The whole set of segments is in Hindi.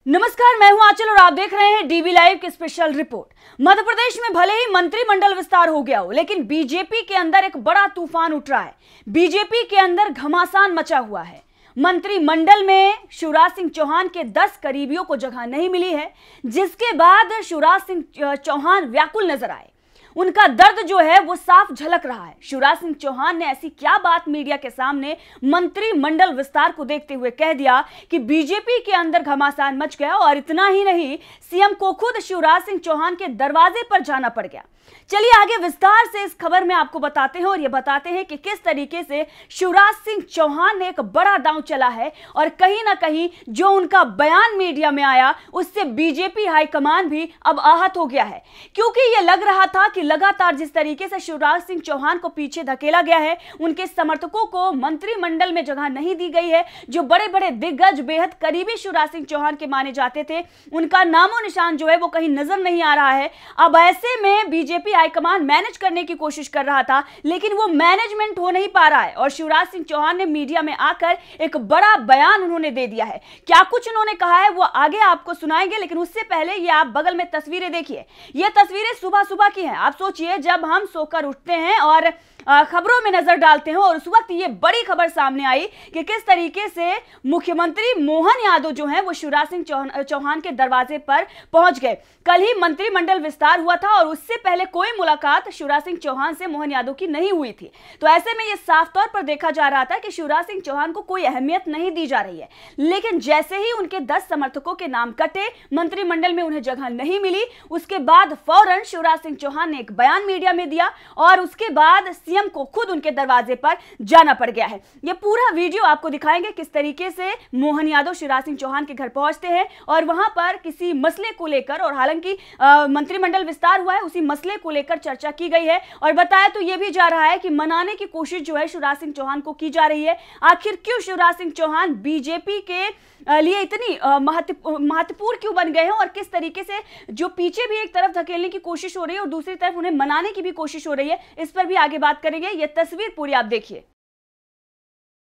नमस्कार, मैं हूं आंचल और आप देख रहे हैं डीवी लाइव की स्पेशल रिपोर्ट। मध्य प्रदेश में भले ही मंत्रिमंडल विस्तार हो गया हो, लेकिन बीजेपी के अंदर एक बड़ा तूफान उठ रहा है। बीजेपी के अंदर घमासान मचा हुआ है। मंत्रिमंडल में शिवराज सिंह चौहान के 10 करीबियों को जगह नहीं मिली है, जिसके बाद शिवराज सिंह चौहान व्याकुल नजर आए। उनका दर्द जो है वो साफ झलक रहा है। शिवराज सिंह चौहान ने ऐसी क्या बात मीडिया के सामने मंत्रिमंडल विस्तार को देखते हुए कह दिया कि बीजेपी के अंदर घमासान मच गया, और इतना ही नहीं, सीएम को खुद शिवराज सिंह चौहान के दरवाजे पर जाना पड़ गया। चलिए आगे विस्तार से इस खबर में आपको बताते हैं और ये बताते हैं कि किस तरीके से शिवराज सिंह चौहान ने एक बड़ा दांव चला है, और कहीं ना कहीं जो उनका बयान मीडिया में आया उससे बीजेपी हाईकमान भी अब आहत हो गया है। क्योंकि ये लग रहा था कि लगातार जिस तरीके से शिवराज सिंह चौहान को पीछे धकेला गया है, उनके समर्थकों को मंत्रिमंडल में जगह नहीं दी गई है। जो बड़े बड़े दिग्गज बेहद करीबी शिवराज सिंह चौहान के माने जाते थे, उनका नामो निशान जो है वो कहीं नजर नहीं आ रहा है। अब ऐसे में बीजेपी हाईकमान मैनेज करने की कोशिश कर रहा था, लेकिन वो मैनेजमेंट हो नहीं पा रहा है, और शिवराज सिंह चौहान ने मीडिया में आकर एक बड़ा बयान उन्होंने दे दिया है। क्या कुछ उन्होंने कहा है वो आगे आपको सुनाएंगे, लेकिन उससे पहले ये आप बगल में तस्वीरें देखिए। ये तस्वीरें सुबह सुबह की हैं। आप सोचिए, जब हम सोकर उठते हैं और खबरों में नजर डालते हैं, और उस वक्त ये बड़ी खबर सामने आई कि किस तरीके से मुख्यमंत्री मोहन यादव जो हैं वो शिवराज सिंह चौहान के दरवाजे पर पहुंच गए। कल ही मंत्रिमंडल विस्तार हुआ था और उससे पहले कोई मुलाकात शिवराज सिंह चौहान से मोहन यादव की नहीं हुई थी। तो ऐसे में ये साफ तौर पर देखा जा रहा था कि शिवराज सिंह चौहान को कोई अहमियत नहीं दी जा रही है। लेकिन जैसे ही उनके 10 समर्थकों के नाम कटे, मंत्रिमंडल में उन्हें जगह नहीं मिली, उसके बाद फौरन शिवराज सिंह चौहान ने एक बयान मीडिया में दिया, और उसके बाद सीएम को खुद उनके दरवाजे पर जाना पड़ गया है। ये पूरा वीडियो आपको दिखाएंगे किस तरीके से मोहन यादव शिवराज सिंह चौहान के घर पहुंचते हैं, और वहां पर किसी मसले को लेकर, और हालांकि मंत्रिमंडल विस्तार हुआ है, उसी मसले को लेकर चर्चा की गई है। और बताया तो यह भी जा रहा है कि मनाने की कोशिश जो है शिवराज सिंह चौहान को की जा रही है। आखिर क्यों शिवराज सिंह चौहान बीजेपी के लिए इतनी महत्वपूर्ण क्यों बन गए हैं, और किस तरीके से जो पीछे भी एक तरफ धकेलने की कोशिश हो रही है और दूसरी तरफ उन्हें मनाने की भी कोशिश हो रही है, इस पर भी आगे बात करेंगे। यह तस्वीर पूरी आप देखिए।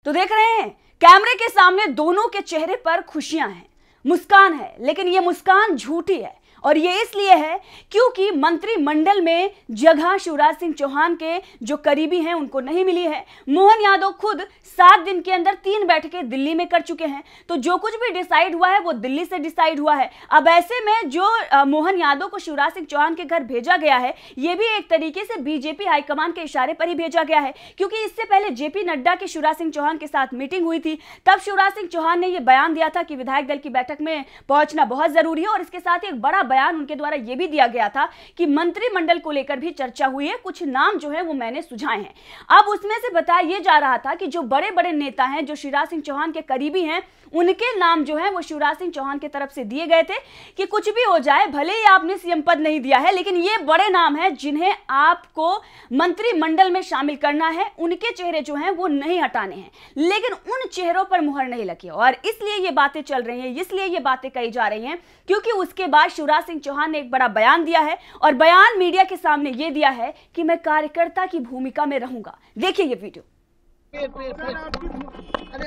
तो देख रहे हैं, कैमरे के सामने दोनों के चेहरे पर खुशियां हैं, मुस्कान है, लेकिन यह मुस्कान झूठी है। और ये इसलिए है क्योंकि मंत्रिमंडल में जगह शिवराज सिंह चौहान के जो करीबी हैं उनको नहीं मिली है। मोहन यादव खुद 7 दिन के अंदर 3 बैठकें दिल्ली में कर चुके हैं, तो जो कुछ भी डिसाइड हुआ है वो दिल्ली से डिसाइड हुआ है। अब ऐसे में जो मोहन यादव को शिवराज सिंह चौहान के घर भेजा गया है, ये भी एक तरीके से बीजेपी हाईकमान के इशारे पर ही भेजा गया है, क्योंकि इससे पहले जेपी नड्डा की शिवराज सिंह चौहान के साथ मीटिंग हुई थी। तब शिवराज सिंह चौहान ने यह बयान दिया था कि विधायक दल की बैठक में पहुंचना बहुत जरूरी है, और इसके साथ ही एक बड़ा बयान उनके द्वारा यह भी दिया गया था कि मंत्रिमंडल को लेकर भी चर्चा हुई है, कुछ नाम जो है वो मैंने सुझाए हैं। अब उसमें से बताया यह जा रहा था कि जो बड़े बड़े नेता हैं, जो शिवराज सिंह चौहान के करीबी हैं, उनके नाम जो है वो शिवराज सिंह चौहान की तरफ से दिए गए थे कि कुछ भी हो जाए, भले ही आपने सीएम पद नहीं दिया है, लेकिन ये बड़े नाम हैं जिन्हें आपको मंत्रिमंडल में शामिल करना है, उनके चेहरे जो हैं वो नहीं हटाने हैं। लेकिन उन चेहरों पर मुहर नहीं लगी, और इसलिए ये बातें चल रही हैं, इसलिए ये बातें कही जा रही हैं, क्योंकि उसके बाद शिवराज सिंह चौहान ने एक बड़ा बयान दिया है, और बयान मीडिया के सामने यह दिया है कि मैं कार्यकर्ता की भूमिका में रहूंगा। देखिए ये वीडियो।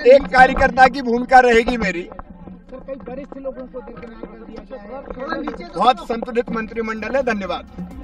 एक कार्यकर्ता की भूमिका रहेगी मेरी। कई वरिष्ठ लोगों को दिया गया है। बहुत संतुलित मंत्रिमंडल है। धन्यवाद।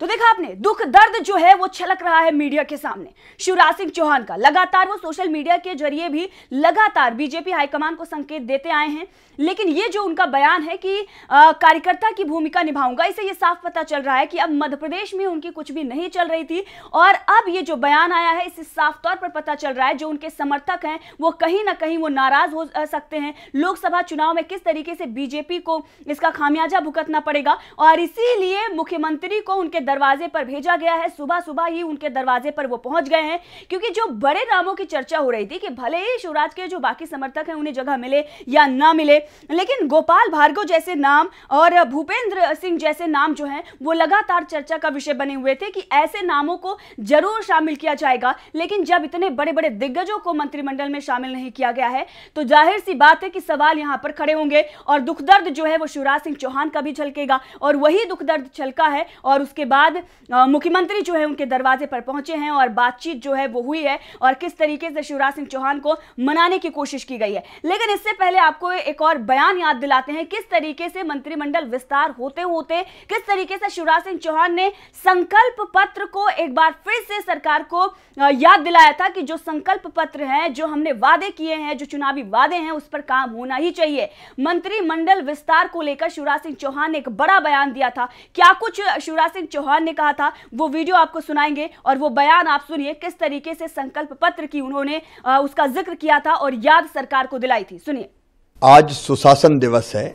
तो देखा आपने, दुख दर्द जो है वो छलक रहा है मीडिया के सामने शिवराज सिंह चौहान का। लगातार वो सोशल मीडिया के जरिए भी लगातार बीजेपी हाईकमान को संकेत देते आए हैं, लेकिन ये जो उनका बयान है कि कार्यकर्ता की भूमिका निभाऊंगा, इसे ये साफ पता चल रहा है कि अब मध्य प्रदेश में उनकी कुछ भी नहीं चल रही थी, और अब ये जो बयान आया है इससे साफ तौर पर पता चल रहा है जो उनके समर्थक हैं वो कहीं ना कहीं वो नाराज हो सकते हैं। लोकसभा चुनाव में किस तरीके से बीजेपी को इसका खामियाजा भुगतना पड़ेगा, और इसीलिए मुख्यमंत्री को उनके दरवाजे पर भेजा गया है। सुबह सुबह ही उनके दरवाजे पर वो पहुंच गए हैं, क्योंकि जो बड़े नामों की चर्चा हो रही थी कि भले ही शिवराज के जो बाकी समर्थक हैं उन्हें जगह मिले या ना मिले, लेकिन गोपाल भार्गव जैसे नाम और भूपेंद्र सिंह जैसे नाम जो हैं वो लगातार चर्चा का विषय बने हुए थे कि ऐसे नामों को जरूर शामिल किया जाएगा। लेकिन जब इतने बड़े बड़े दिग्गजों को मंत्रिमंडल में शामिल नहीं किया गया है, तो जाहिर सी बात है कि सवाल यहां पर खड़े होंगे, और दुख दर्द जो है वो शिवराज सिंह चौहान का भी झलकेगा, और वही दुख दर्द छलका है। और उसके बाद बाद मुख्यमंत्री जो है उनके दरवाजे पर पहुंचे हैं और बातचीत जो है वो हुई है और किस तरीके से शिवराज सिंह चौहान को मनाने की कोशिश की गई है। लेकिन इससे पहले आपको एक और बयान याद दिलाते हैं किस तरीके से मंत्रिमंडल विस्तार होते होते किस तरीके से शिवराज सिंह चौहान ने संकल्प पत्र को एक बार फिर से सरकार को याद दिलाया था कि जो संकल्प पत्र हैं, जो हमने वादे किए हैं, जो चुनावी वादे हैं, उस पर काम होना ही चाहिए। मंत्रिमंडल विस्तार को लेकर शिवराज सिंह चौहान ने एक बड़ा बयान दिया था। क्या कुछ शिवराज सिंह चौहान ने कहा था वो वीडियो आपको सुनाएंगे और वो बयान आप सुनिए किस तरीके से संकल्प पत्र की उन्होंने उसका जिक्र किया था और याद सरकार को दिलाई थी। सुनिए। आज सुशासन दिवस है,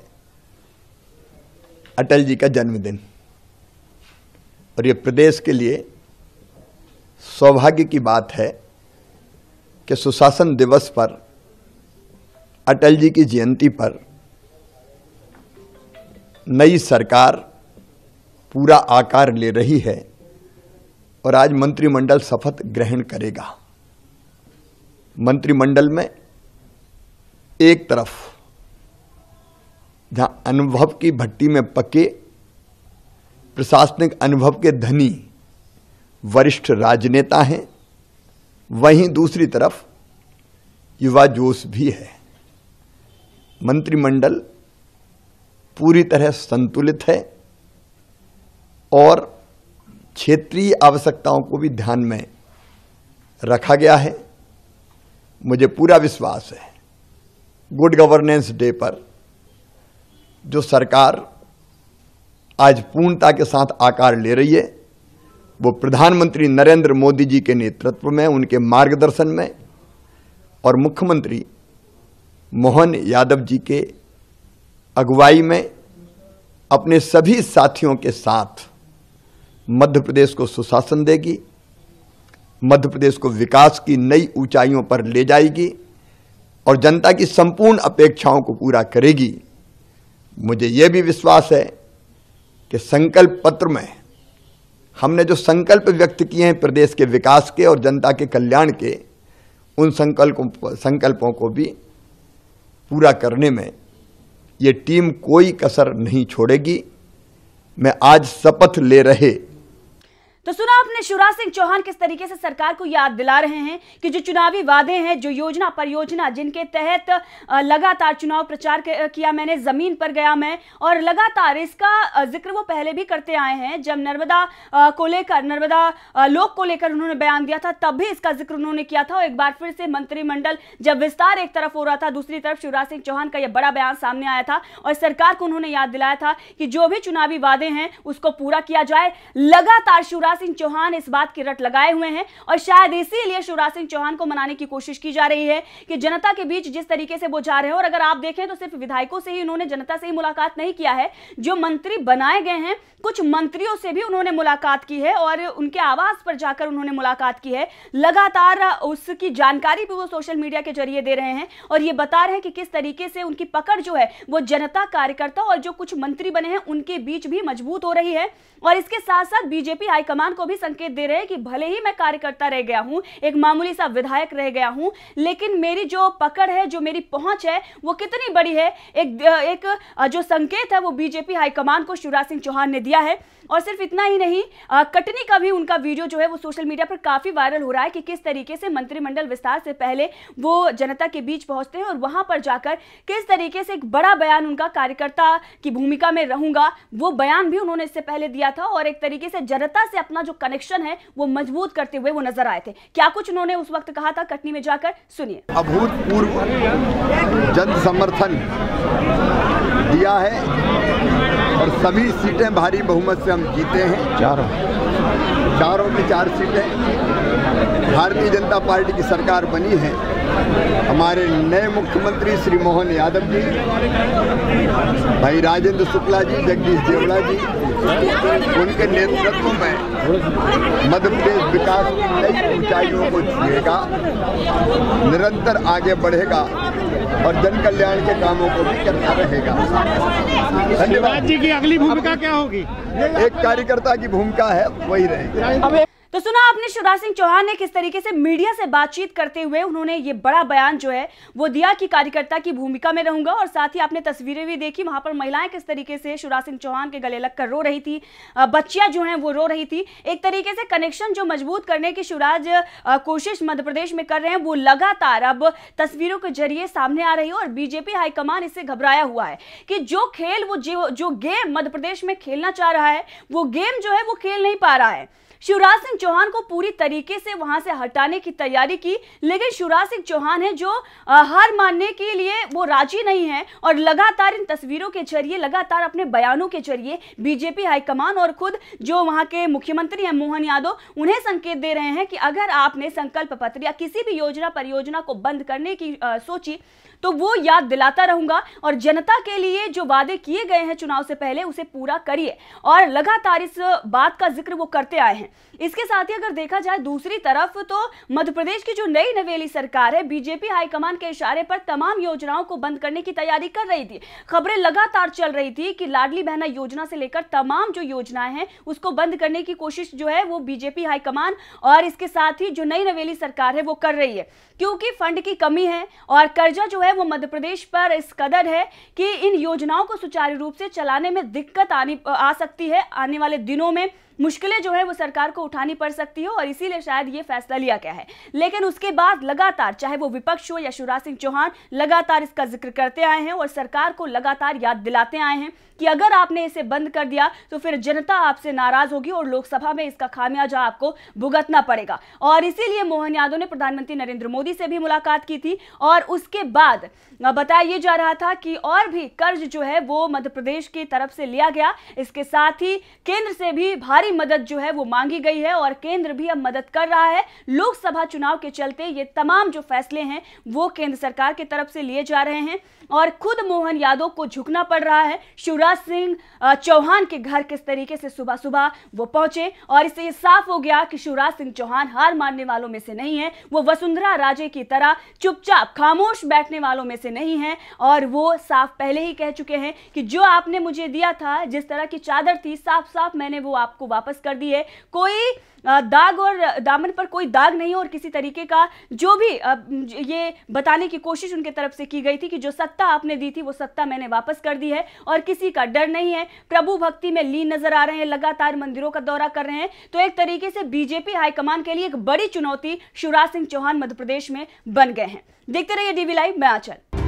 अटल जी का जन्मदिन, और ये प्रदेश के लिए सौभाग्य की बात है कि सुशासन दिवस पर, अटल जी की जयंती पर नई सरकार पूरा आकार ले रही है और आज मंत्रिमंडल शपथ ग्रहण करेगा। मंत्रिमंडल में एक तरफ जहां अनुभव की भट्टी में पके प्रशासनिक अनुभव के धनी वरिष्ठ राजनेता हैं, वहीं दूसरी तरफ युवा जोश भी है। मंत्रिमंडल पूरी तरह संतुलित है और क्षेत्रीय आवश्यकताओं को भी ध्यान में रखा गया है। मुझे पूरा विश्वास है गुड गवर्नेंस डे पर जो सरकार आज पूर्णता के साथ आकार ले रही है, वो प्रधानमंत्री नरेंद्र मोदी जी के नेतृत्व में, उनके मार्गदर्शन में और मुख्यमंत्री मोहन यादव जी के अगुवाई में अपने सभी साथियों के साथ मध्य प्रदेश को सुशासन देगी, मध्य प्रदेश को विकास की नई ऊंचाइयों पर ले जाएगी और जनता की संपूर्ण अपेक्षाओं को पूरा करेगी। मुझे यह भी विश्वास है कि संकल्प पत्र में हमने जो संकल्प व्यक्त किए हैं प्रदेश के विकास के और जनता के कल्याण के, उन संकल्पों को भी पूरा करने में ये टीम कोई कसर नहीं छोड़ेगी। मैं आज शपथ ले रहे तो सुना आपने शिवराज सिंह चौहान किस तरीके से सरकार को याद दिला रहे हैं कि जो चुनावी वादे हैं, जो योजना परियोजना जिनके तहत लगातार चुनाव प्रचार किया मैंने, जमीन पर गया मैं, और लगातार इसका जिक्र वो पहले भी करते आए हैं। जब नर्मदा को लेकर, नर्मदा लोक को लेकर उन्होंने बयान दिया था, तब भी इसका जिक्र उन्होंने किया था। और एक बार फिर से मंत्रिमंडल जब विस्तार एक तरफ हो रहा था, दूसरी तरफ शिवराज सिंह चौहान का यह बड़ा बयान सामने आया था और सरकार को उन्होंने याद दिलाया था कि जो भी चुनावी वादे हैं उसको पूरा किया जाए। लगातार शिवराज सिंह चौहान इस बात की रट लगाए हुए हैं और शायद इसीलिए शिवराज सिंह चौहान को मनाने की कोशिश की जा रही है कि जनता के बीच जिस तरीके से वो जा रहे हैं। और अगर आप देखें तो सिर्फ विधायकों से ही उन्होंने, जनता से ही मुलाकात नहीं किया है, जो मंत्री बनाए गए हैं कुछ मंत्रियों से भी उन्होंने मुलाकात की है और उनके आवास पर जाकर उन्होंने मुलाकात की है। लगातार उसकी जानकारी भी वो सोशल मीडिया के जरिए दे रहे हैं और ये बता रहे हैं कि किस तरीके से उनकी पकड़ जो है वो जनता, कार्यकर्ता और जो कुछ मंत्री बने हैं उनके बीच भी मजबूत हो रही है। और इसके साथ साथ बीजेपी हाईकमान को भी संकेत दे रहे हैं कि भले ही मैं कार्यकर्ता रह गया हूं, एक मामूली सा विधायक रह गया हूं, लेकिन मेरी जो पकड़ है, जो मेरी पहुंच है वो कितनी बड़ी है। एक जो संकेत है वो बीजेपी हाईकमान को शिवराज सिंह चौहान ने दिया है। और सिर्फ इतना ही नहीं, कटनी का भी उनका वीडियो जो है वो सोशल मीडिया पर काफी वायरल हो रहा है कि किस तरीके से मंत्रिमंडल विस्तार से पहले वो जनता के बीच पहुंचते हैं और वहां पर जाकर किस तरीके से एक बड़ा बयान उनका कार्यकर्ता की भूमिका में रहूंगा, वो बयान भी उन्होंने इससे पहले दिया था और एक तरीके से जनता से अपना जो कनेक्शन है वो मजबूत करते हुए वो नजर आए थे। क्या कुछ उन्होंने उस वक्त कहा था कटनी में जाकर, सुनिए। अभूतपूर्व जन समर्थन दिया है और सभी सीटें भारी बहुमत से हम जीते हैं। चारों की 4 सीटें भारतीय जनता पार्टी की सरकार बनी है। हमारे नए मुख्यमंत्री श्री मोहन यादव जी, भाई राजेंद्र शुक्ला जी, जगदीश देवड़ा जी, उनके नेतृत्व में मध्य प्रदेश विकास की नई ऊंचाइयों को छुएगा, निरंतर आगे बढ़ेगा और जन कल्याण के कामों को भी करता रहेगा। धन्यवाद। जी की अगली भूमिका क्या होगी? एक कार्यकर्ता की भूमिका है, वही रहेगी। तो सुना आपने शिवराज सिंह चौहान ने किस तरीके से मीडिया से बातचीत करते हुए उन्होंने ये बड़ा बयान जो है वो दिया कि कार्यकर्ता की भूमिका में रहूंगा। और साथ ही आपने तस्वीरें भी देखी, वहां पर महिलाएं किस तरीके से शिवराज सिंह चौहान के गले लगकर रो रही थी, बच्चियां जो हैं वो रो रही थी। एक तरीके से कनेक्शन जो मजबूत करने की शिवराज कोशिश मध्य प्रदेश में कर रहे हैं वो लगातार अब तस्वीरों के जरिए सामने आ रही है। और बीजेपी हाईकमान इससे घबराया हुआ है कि जो खेल वो जो गेम मध्य प्रदेश में खेलना चाह रहा है वो गेम जो है वो खेल नहीं पा रहा है। शिवराज सिंह चौहान को पूरी तरीके से वहां से हटाने की तैयारी की, लेकिन शिवराज सिंह चौहान है जो हार मानने के लिए वो राजी नहीं है। और लगातार इन तस्वीरों के जरिए, लगातार अपने बयानों के जरिए बीजेपी हाईकमान और खुद जो वहां के मुख्यमंत्री हैं मोहन यादव, उन्हें संकेत दे रहे हैं कि अगर आपने संकल्प पत्र या किसी भी योजना परियोजना को बंद करने की सोची तो वो याद दिलाता रहूंगा और जनता के लिए जो वादे किए गए हैं चुनाव से पहले उसे पूरा करिए। और लगातार इस बात का जिक्र वो करते आए हैं। इसके साथ ही अगर देखा जाए दूसरी तरफ तो मध्य प्रदेश की जो नई नवेली सरकार है, बीजेपी हाईकमान के इशारे पर तमाम योजनाओं को बंद करने की तैयारी कर रही थी। खबरें लगातार चल रही थी कि लाडली बहना योजना से लेकर तमाम जो योजनाएं हैं उसको बंद करने की कोशिश जो है वो बीजेपी हाईकमान और इसके साथ ही जो नई नवेली सरकार है वो कर रही है, क्योंकि फंड की कमी है और कर्जा जो है वो मध्य प्रदेश पर इस कदर है कि इन योजनाओं को सुचारू रूप से चलाने में दिक्कत आ सकती है। आने वाले दिनों में मुश्किलें जो है वो सरकार को उठानी पड़ सकती है और इसीलिए शायद ये फैसला लिया गया है। लेकिन उसके बाद लगातार चाहे वो विपक्ष हो या शिवराज सिंह चौहान लगातार इसका जिक्र करते आए हैं और सरकार को लगातार याद दिलाते आए हैं कि अगर आपने इसे बंद कर दिया तो फिर जनता आपसे नाराज होगी और लोकसभा में इसका खामियाजा आपको भुगतना पड़ेगा। और इसीलिए मोहन यादव ने प्रधानमंत्री नरेंद्र मोदी से भी मुलाकात की थी और उसके बाद बताया जा रहा था कि और भी कर्ज जो है वो मध्य प्रदेश की तरफ से लिया गया। इसके साथ ही केंद्र से भी भारी मदद जो है वो मांगी गई है और केंद्र भी अब मदद कर रहा है। लोकसभा चुनाव के चलते ये तमाम जो फैसले हैं वो केंद्र सरकार की तरफ से लिए जा रहे हैं और खुद मोहन यादव को झुकना पड़ रहा है। शिवराज सिंह चौहान के घर किस तरीके से सुबह सुबह वो पहुंचे और इससे ये साफ हो गया कि शिवराज सिंह चौहान हार मानने वालों में से नहीं है, वो वसुंधरा राजे की तरह चुपचाप खामोश बैठने वालों में से नहीं है। और वो साफ पहले ही कह चुके हैं कि जो आपने मुझे दिया था, जिस तरह की चादर थी, साफ साफ मैंने वो आपको वापस कर दी है। कोई दाग और दामन पर कोई दाग नहीं और किसी तरीके का जो भी ये बताने की कोशिश उनके तरफ से की गई थी कि जो सत्ता आपने दी थी वो सत्ता मैंने वापस कर दी है और किसी का डर नहीं है। प्रभु भक्ति में लीन नजर आ रहे हैं, लगातार मंदिरों का दौरा कर रहे हैं। तो एक तरीके से बीजेपी हाईकमान के लिए एक बड़ी चुनौती शिवराज सिंह चौहान मध्य प्रदेश में बन गए हैं। देखते रहिए डीवी लाइव, मैं आंचल।